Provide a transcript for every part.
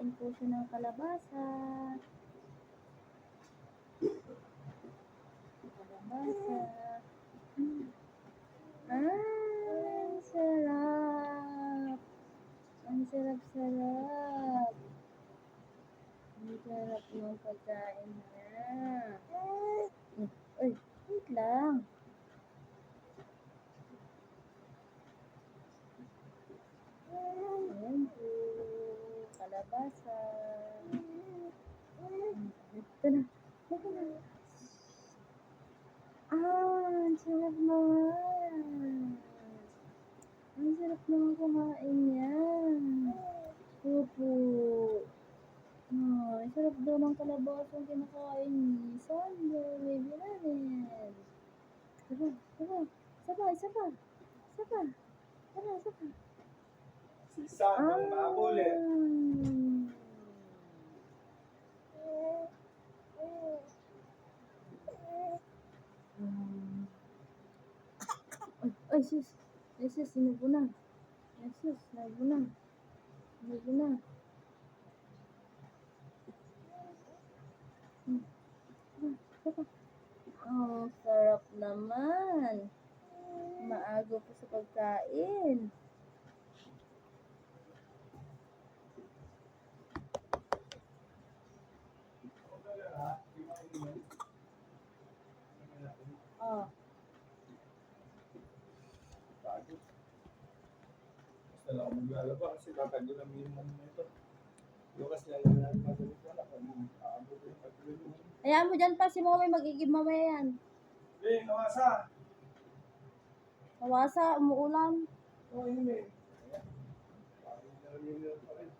Kumakain po siya ng kalabasa. Kalabasa. Ang sarap. Ang sarap-sarap. Ang sarap ng pagkain niya. Ay, wait lang. Ayan po. Kalabasa. Ito na. Ito na. Ang sarap naman. Ang sarap naman kumain niya. Opo. Ang sarap daw ng kalabasa ang kinakain ni Sandra. Baby namin. Saba. Isa pa. Si Sandong mabulit. Ay, sis. Sinubo na. Sinubo na. Oh, sarap naman. Maago po sa pagkain. Oh. Basta lang ako maglalaba kasi kakagod ang minimum na ito. Bukas lang yung nagmagalit wala kung aabot yung pagkalit. Hayaan mo dyan pa si Mommy, magigib mamaya yan. Eh, nawasa! Nawasa, umuulan. Oo, yun eh. Parang nalamin pa rin.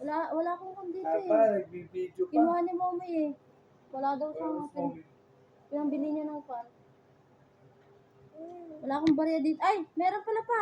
Wala akong kandito Papa, eh. nagbibideo pa. Kinuha ni Mommy eh. Wala daw siyang pinambili niya ng pan. Wala akong barya dito. Ay, meron pala pa.